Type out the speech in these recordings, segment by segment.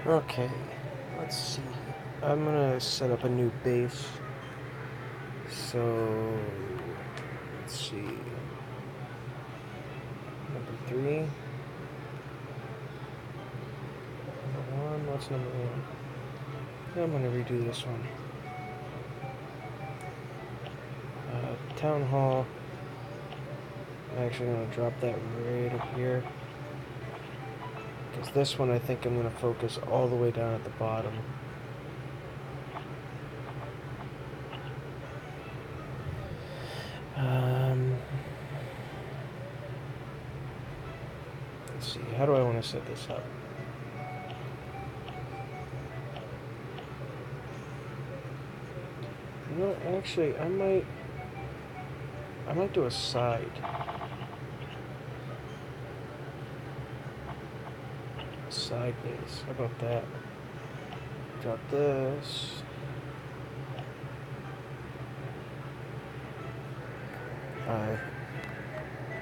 Okay, let's see. I'm gonna set up a new base. So, let's see. Number 3. Number 1, what's number 1? I'm gonna redo this one. Town Hall. I'm actually gonna drop that right up here. Because this one I think I'm gonna focus all the way down at the bottom. Let's see, how do I want to set this up? You know, actually, I might do a side. Side base. How about that? Drop this.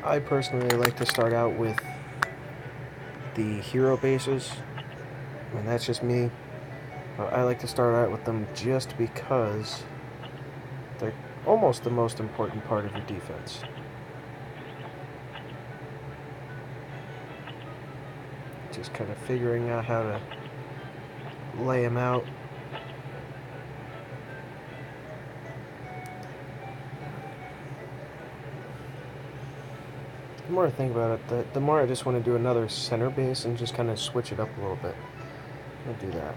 I personally like to start out with the hero bases, and that's just me. I like to start out with them just because they're almost the most important part of your defense. Just kind of figuring out how to lay them out. The more I think about it, the more I just want to do another center base and just kind of switch it up a little bit. I'll do that.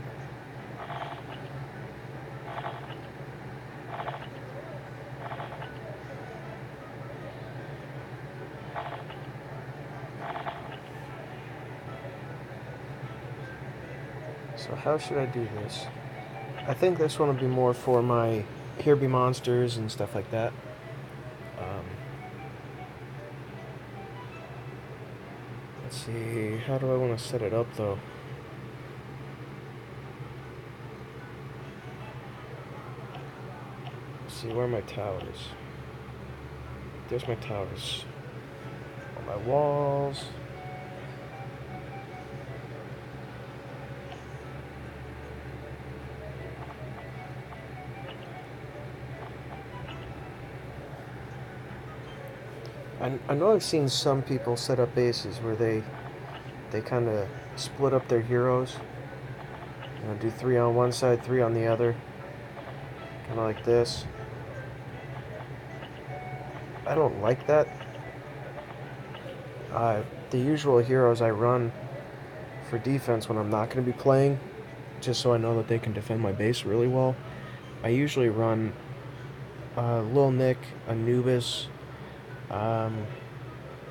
So how should I do this? I think this one will be more for my Here Be Monsters and stuff like that. Let's see, how do I want to set it up though? Let's see, where are my towers? There's my towers. On my walls. I know I've seen some people set up bases where they kind of split up their heroes. You know, do 3 on one side, 3 on the other. Kind of like this. I don't like that. The usual heroes I run for defense when I'm not going to be playing, just so I know that they can defend my base really well, I usually run Lil Nick, Anubis,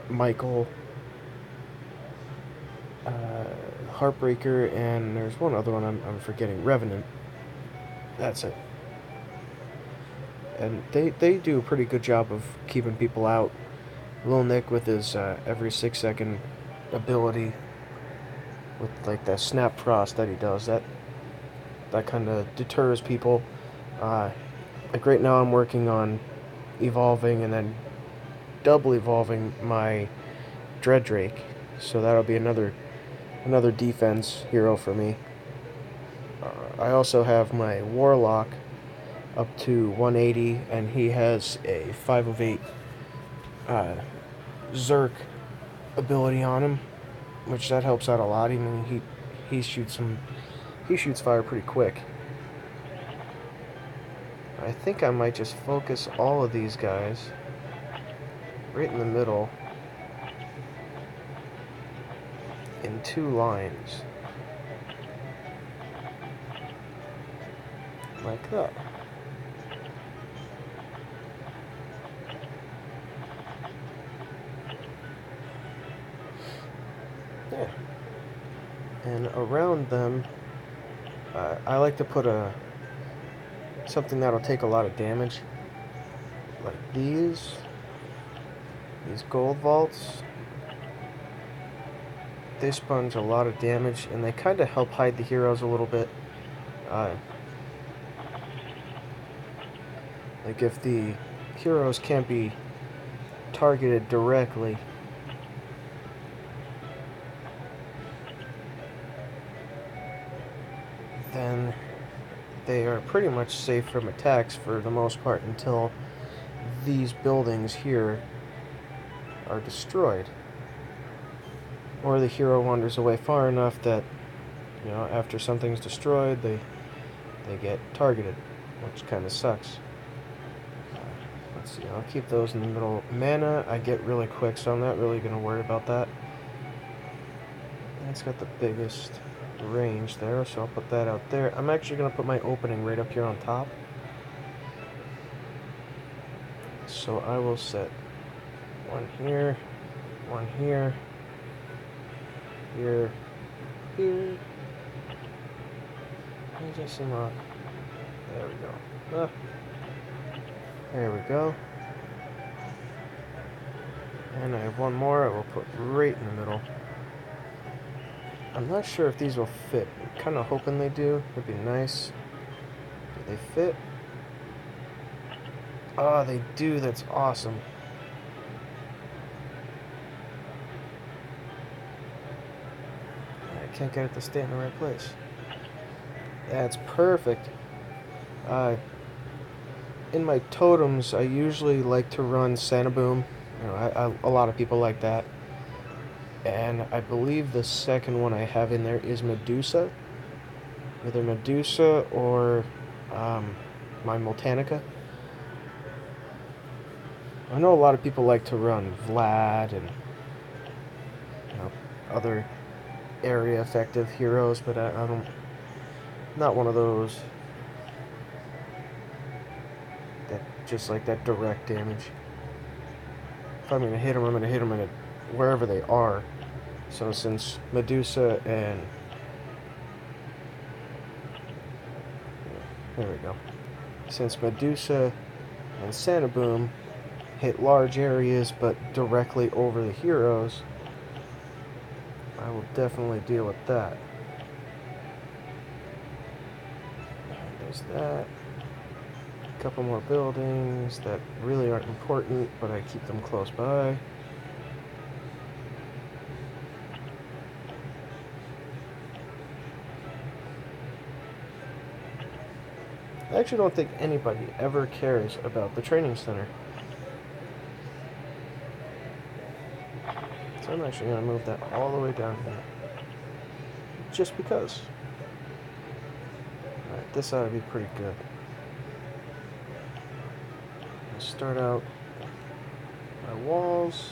Michael, Heartbreaker, and there's one other one I'm forgetting, Revenant. That's it. And they do a pretty good job of keeping people out. Lil Nick with his every 6-second ability, with like that snap frost that he does, that kind of deters people. Like right now I'm working on evolving and then double evolving my Dreaddrake, so that'll be another defense hero for me. I also have my Warlock up to 180, and he has a 5 of 8 Zerk ability on him, which that helps out a lot. I mean, he shoots fire pretty quick. I think I might just focus all of these guys right in the middle in 2 lines. Like that. Yeah. And around them, I like to put something that'll take a lot of damage, like these gold vaults. They sponge a lot of damage, and they kind of help hide the heroes a little bit. Like if the heroes can't be targeted directly, are pretty much safe from attacks for the most part until these buildings here are destroyed. Or the hero wanders away far enough that, you know, after something's destroyed, they get targeted, which kind of sucks. Let's see, I'll keep those in the middle. Mana, I get really quick, so I'm not really going to worry about that. That's got the biggest range there, so I'll put that out there. I'm actually going to put my opening right up here on top. So I will set one here, here, here. Just there we go. There we go. And I have one more I will put right in the middle. I'm not sure if these will fit. I'm kind of hoping they do. It'd be nice. Do they fit? Oh, they do. That's awesome. I can't get it to stay in the right place. That's perfect. In my totems, I usually like to run Sanaboom. You know, a lot of people like that. And I believe the second one I have in there is Medusa. Either Medusa or my Moltanica. I know a lot of people like to run Vlad and, you know, other area effective heroes, but I don't. Not one of those that just like that direct damage. If I'm gonna hit them, I'm gonna hit them in wherever they are. So since Medusa and there we go. Since Medusa and Sanaboom hit large areas but directly over the heroes, I will definitely deal with that. There's that. A couple more buildings that really aren't important, but I keep them close by. I actually don't think anybody ever cares about the training center. So I'm actually going to move that all the way down here. Just because. Alright, this ought to be pretty good. I'll start out my walls.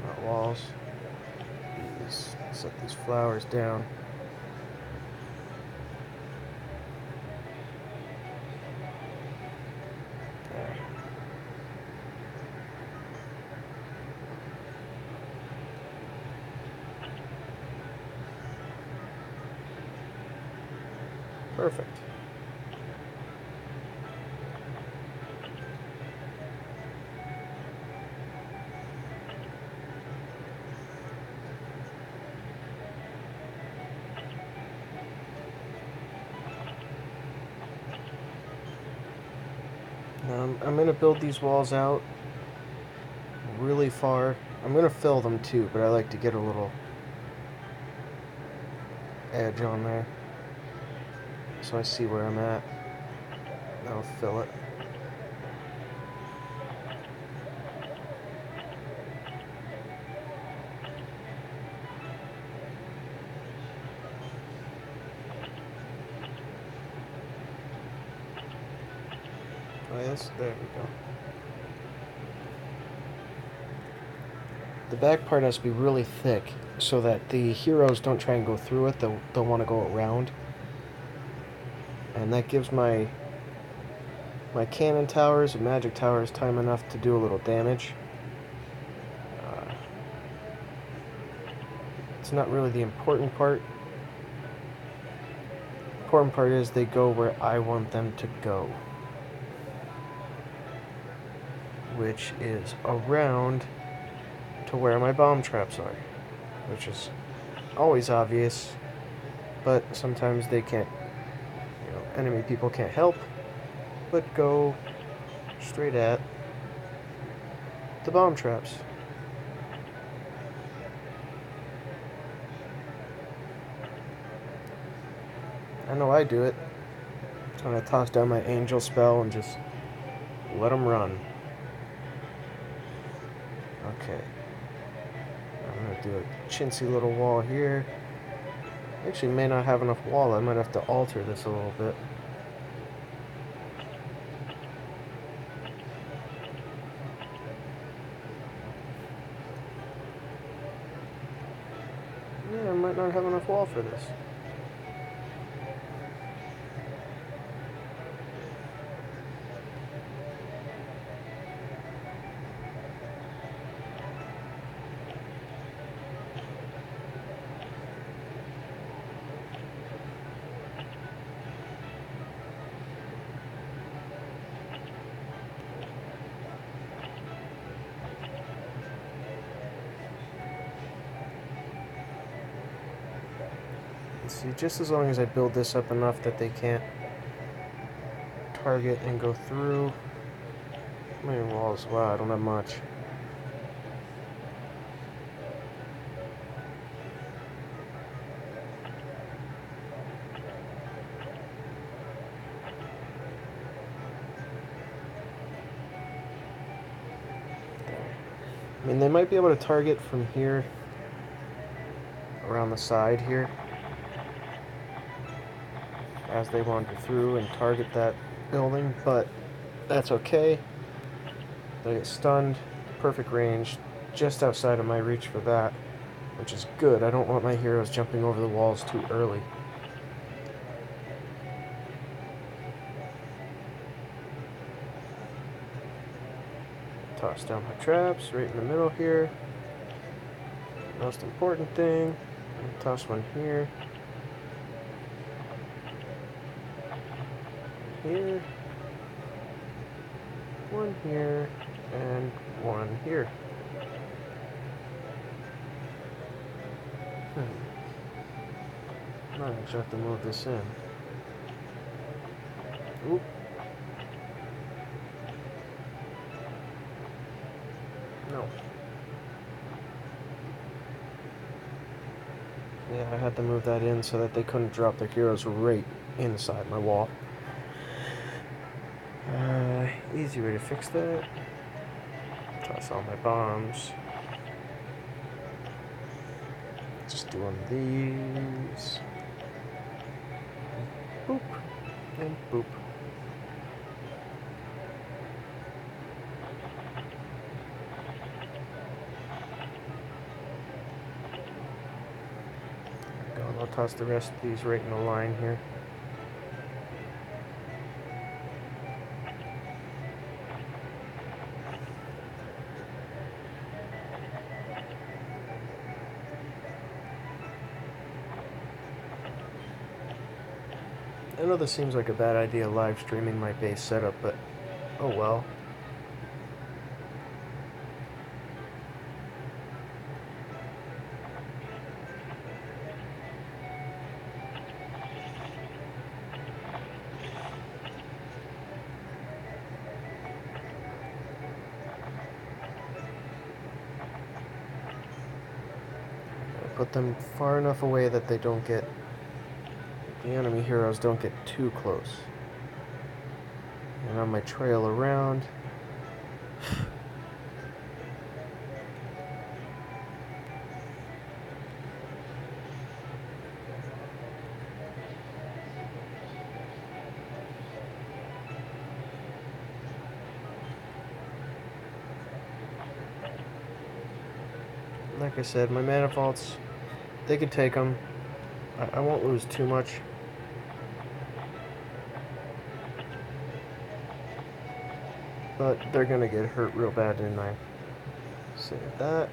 Not walls. Set these flowers down. There. Perfect. Now I'm going to build these walls out really far. I'm going to fill them too, but I like to get a little edge on there so I see where I'm at. I'll fill it. Oh, yes, there we go. The back part has to be really thick so that the heroes don't try and go through it. They'll want to go around. And that gives my cannon towers and magic towers time enough to do a little damage. It's not really the important part. The important part is they go where I want them to go, which is around to where my bomb traps are, which is always obvious, but sometimes they can't, you know, enemy people can't help but go straight at the bomb traps. I know I do it. I'm gonna toss down my angel spell and just let them run. Okay. I'm gonna do a chintzy little wall here. Actually, may not have enough wall. I might have to alter this a little bit. Yeah, I might not have enough wall for this. See, just as long as I build this up enough that they can't target and go through. How many walls? Wow, I don't have much. I mean, they might be able to target from here, around the side here, as they wander through and target that building, but that's okay. They get stunned, perfect range, just outside of my reach for that, which is good. I don't want my heroes jumping over the walls too early. Toss down my traps right in the middle here. Most important thing, toss one here. Here. One here. And one here. I might actually have to move this in. Oop. No. Yeah, I had to move that in so that they couldn't drop their heroes right inside my wall. Easy way to fix that. Toss all my bombs. Just do one of these. Boop. And boop. There we go. I'll toss the rest of these right in a line here. I know this seems like a bad idea live streaming my base setup, but oh well. Put them far enough away that they don't get, the enemy heroes don't get too close. And on my trail around, like I said, my mana vaults, they can take them. I won't lose too much. But they're gonna get hurt real bad, didn't I? Save that.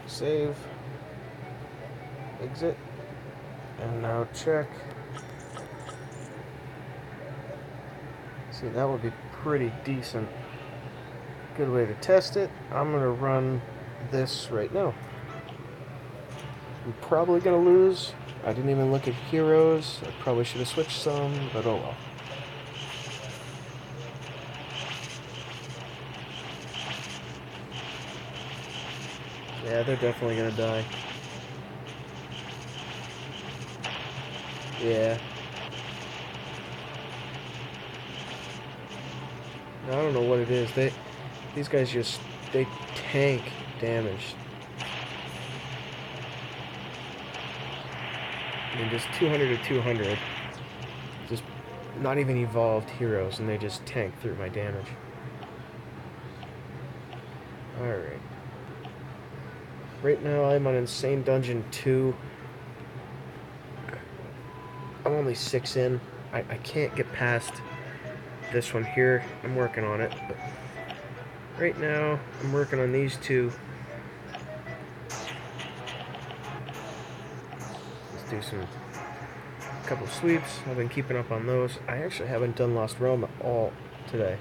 Save. Exit. And now check. See, that would be pretty decent. Good way to test it. I'm gonna run this right now. I'm probably gonna lose. I didn't even look at heroes. I probably should have switched some, but oh well. Yeah, they're definitely gonna die. Yeah. I don't know what it is. These guys just, they tank damage. I mean, just 200 to 200. Just not even evolved heroes, and they just tank through my damage. Alright. Right now I'm on Insane Dungeon 2. I'm only 6 in. I can't get past this one here. I'm working on it, but right now I'm working on these two. Let's do some couple sweeps. I've been keeping up on those. I actually haven't done Lost Realm at all today.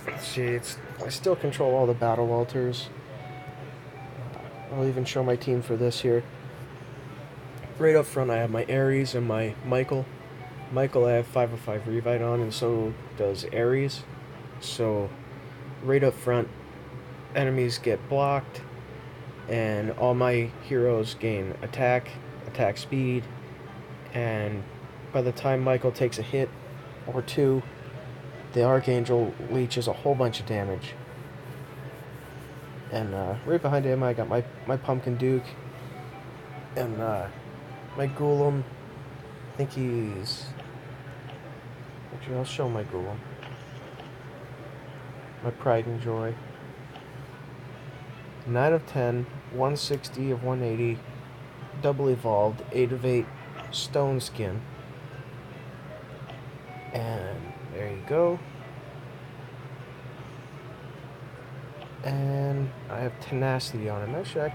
Let's see, I still control all the battle altars. I'll even show my team for this here. Right up front I have my Ares and my Michael. Michael I have 5 of 5 Revite on, and so does Ares. So right up front, enemies get blocked, and all my heroes gain attack speed, and by the time Michael takes a hit or two, the Archangel leeches a whole bunch of damage. And right behind him I got my Pumpkin Duke and my Golem. I think he's... Actually, I'll show my Golem. My Pride and Joy. 9 of 10, 160 of 180, double evolved, 8 of 8, stone skin. And there you go. And I have tenacity on him. Actually,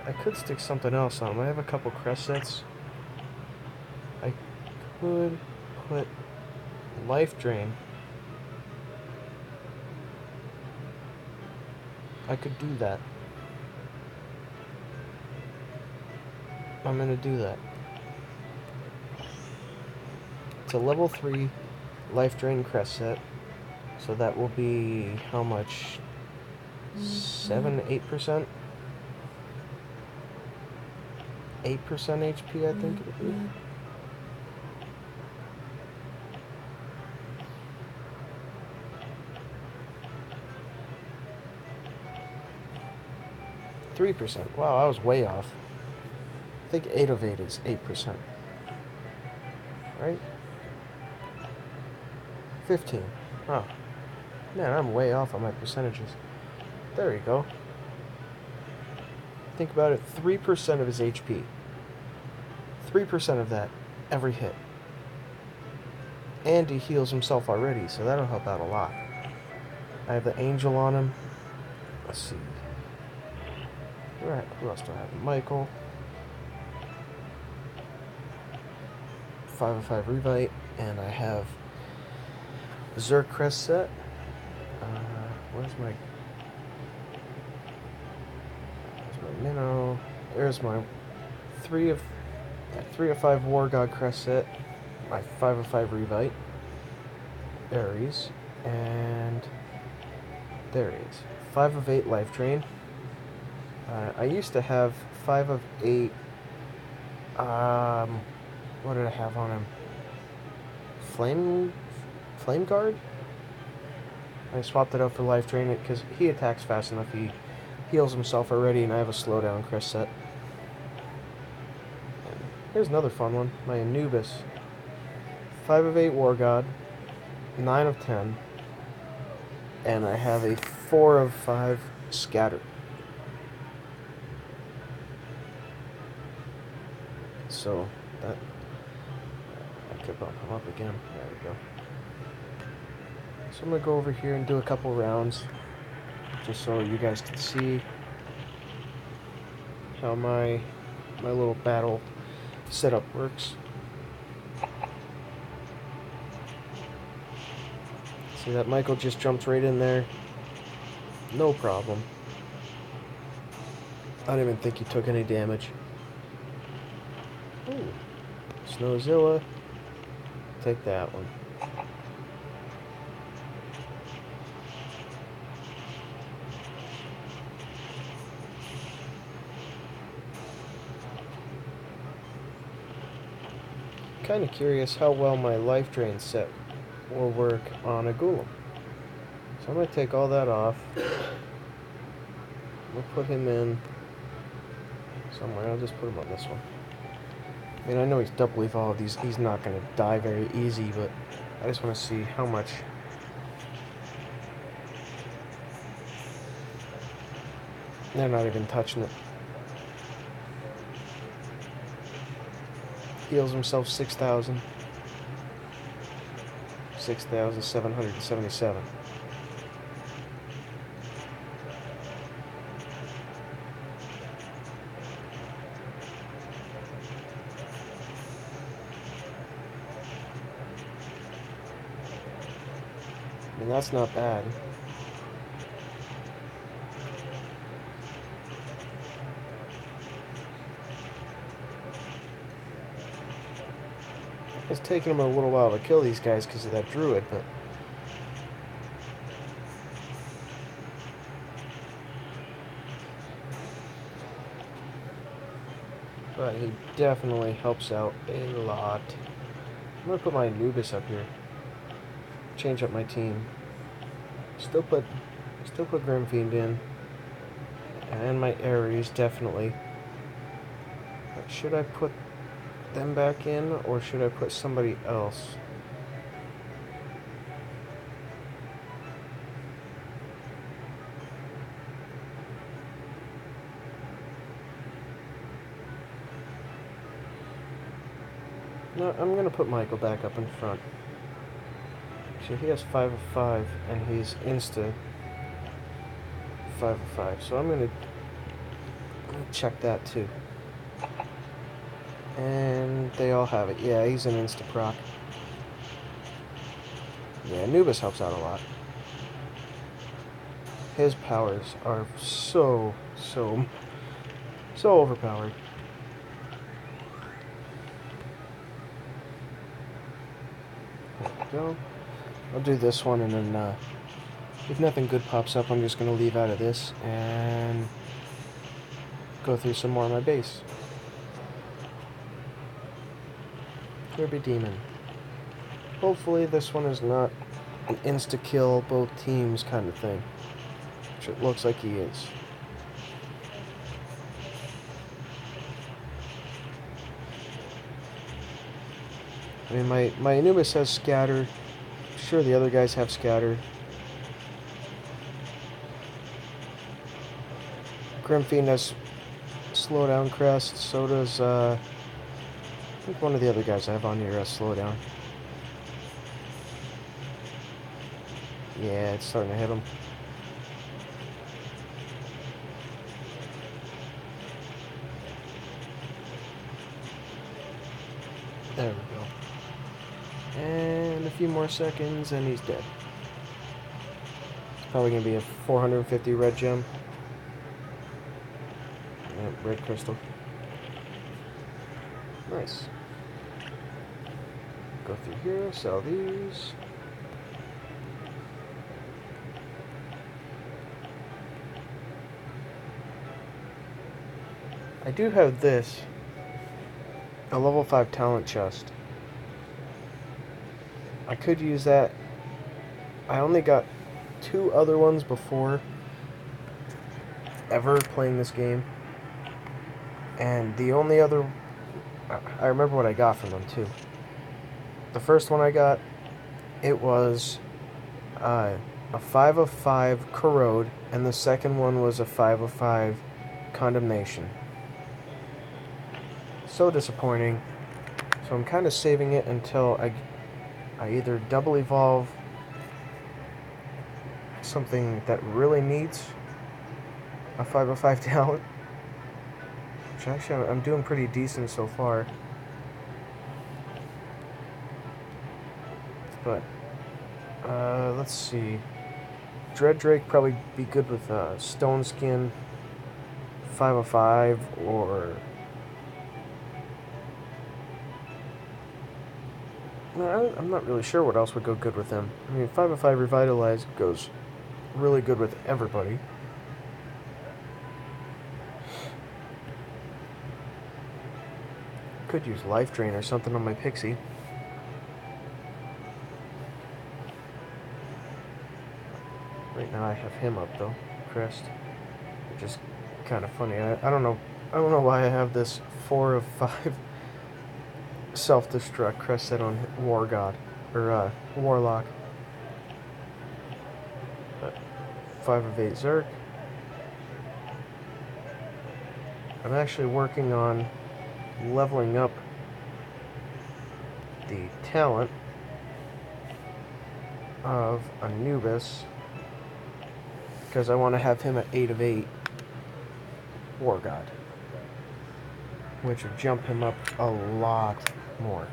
I could stick something else on him. I have a couple crest sets. I could put life drain. I could do that. I'm gonna do that. It's a level 3 life drain crest set. So that will be how much? 7, 8%? 8% HP, I think it would be. %. Wow, I was way off. I think 8 of 8 is 8%. Right? 15. Oh. Man, I'm way off on my percentages. There you go. Think about it, 3% of his HP. 3% of that every hit. And he heals himself already, so that'll help out a lot. I have the Angel on him. Let's see. Alright, who else do I have? Michael. 5 of 5 Revite. And I have Zerk crest set. Where's my Minnow? There's my 3 of 5 War God crest set. My 5 of 5 Revite. Ares. And there it is. 5 of 8 Life Drain. I used to have 5 of 8. What did I have on him? Flame Guard? I swapped it out for Life Drain it because he attacks fast enough. He heals himself already, and I have a slowdown crest set. And here's another fun one. My Anubis. 5 of 8 War God. 9 of 10. And I have a 4 of 5 Scatter. So that I could bump him up again. There we go. So I'm gonna go over here and do a couple rounds, just so you guys can see how my little battle setup works. See that Michael just jumped right in there, no problem. I don't even think he took any damage. Ooh, Snowzilla. Take that one. kind of curious how well my life drain set will work on a Golem. So I'm going to take all that off. We'll put him in somewhere. I'll just put him on this one. I mean, I know he's double evolved. He's not going to die very easy, but I just want to see how much. They're not even touching it. Heals himself 6,000. 6,777. I mean, that's not bad. It's taken him a little while to kill these guys because of that druid, but he definitely helps out a lot. I'm gonna put my Anubis up here. Change up my team. Still put Grimfiend in, and my Ares definitely. But should I put them back in, or should I put somebody else? No, I'm gonna put Michael back up in front. So he has 5 of 5, and he's insta 5 of 5. So I'm gonna check that too. And they all have it. Yeah, he's an insta proc. Yeah, Anubis helps out a lot. His powers are so overpowered. There we go. I'll do this one, and then if nothing good pops up, I'm just going to leave out of this and go through some more of my base. Kirby Demon. Hopefully this one is not an insta-kill both teams kind of thing, which it looks like he is. I mean, my Anubis has scatter. Sure, the other guys have scatter. Grimfiend has slowdown crest. So does I think one of the other guys I have on here has slowdown. Yeah, it's starting to hit him. There we go. And a few more seconds and he's dead. It's probably going to be a 450 red gem. Yep, red crystal. Nice. Go through here, sell these. I do have this. A level 5 talent chest. I could use that. I only got 2 other ones before ever playing this game. And the only other... I remember what I got from them too. The first one I got, it was a 5 of 5 corrode, and the second one was a 5 of 5 condemnation. So disappointing. So I'm kind of saving it until I either double evolve something that really needs a 5 of 5 talent, which actually I'm doing pretty decent so far. But let's see. Dread Drake probably be good with Stone Skin, 5 of 5, or I'm not really sure what else would go good with him. I mean, 5 of 5 Revitalize goes really good with everybody. Could use Life Drain or something on my Pixie. Right now I have him up though, Crest, which is kind of funny. I don't know why I have this 4 of 5 self-destruct Crest set on War God or Warlock. But 5 of 8 Zerk. I'm actually working on leveling up the talent of Anubis because I want to have him at 8 of 8 War God, which would jump him up a lot more.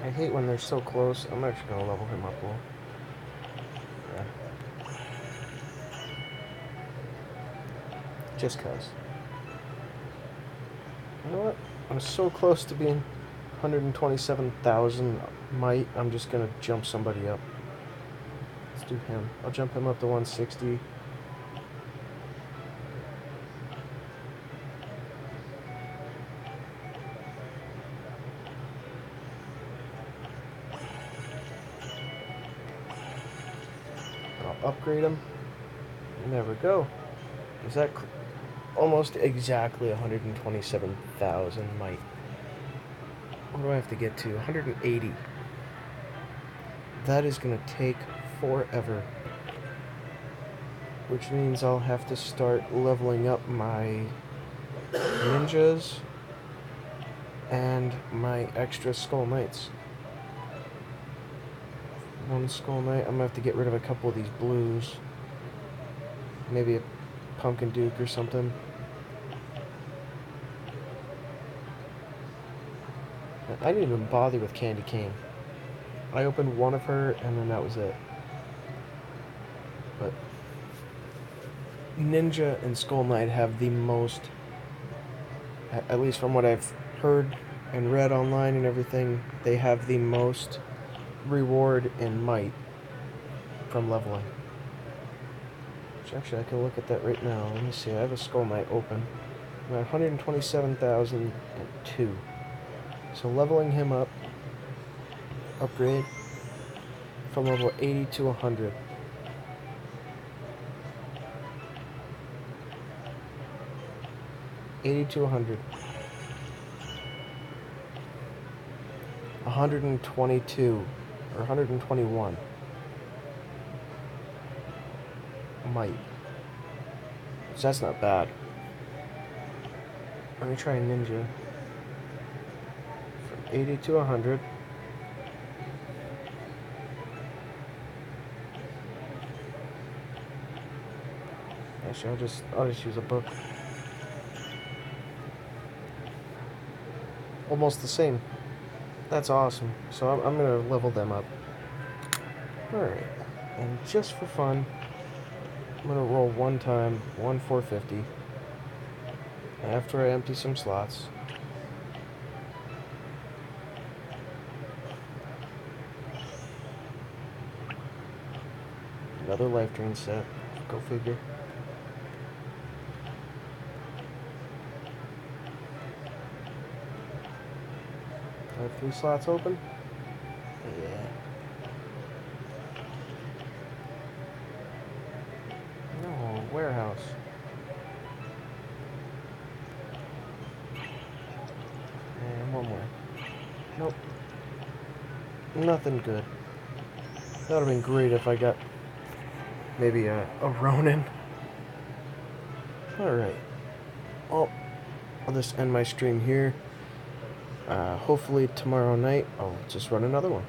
I hate when they're so close. I'm actually going to level him up a little. Yeah. Just cause. You know what? I'm so close to being 127,000 might. I'm just going to jump somebody up. Let's do him. I'll jump him up to 160. I'll upgrade him. And there we go. Is that almost exactly 127,000 might? What do I have to get to? 180. That is going to take forever. Which means I'll have to start leveling up my ninjas and my extra Skull Knights. One Skull Knight. I'm going to have to get rid of a couple of these blues. Maybe a Pumpkin Duke or something. I didn't even bother with Candy Cane. I opened one of her and then that was it. But Ninja and Skull Knight have the most, at least from what I've heard and read online and everything, they have the most reward in might from leveling. Which actually I can look at that right now. Let me see, I have a Skull Knight open. I'm at 127,002. So leveling him up, upgrade, from level 80 to 100. To 100. 122 or 121 might. So that's not bad. Let me try a ninja. From 80 to 100. Actually, I'll just use a book. Almost the same. That's awesome. So I'm going to level them up. Alright. And just for fun, I'm going to roll one time, 450. After I empty some slots. Another Life Drain set. Go figure. I have 3 slots open? Yeah. No, warehouse. And one more. Nope. Nothing good. That would have been great if I got maybe a Ronin. Alright. Well, I'll just end my stream here. Hopefully tomorrow night I'll just run another one.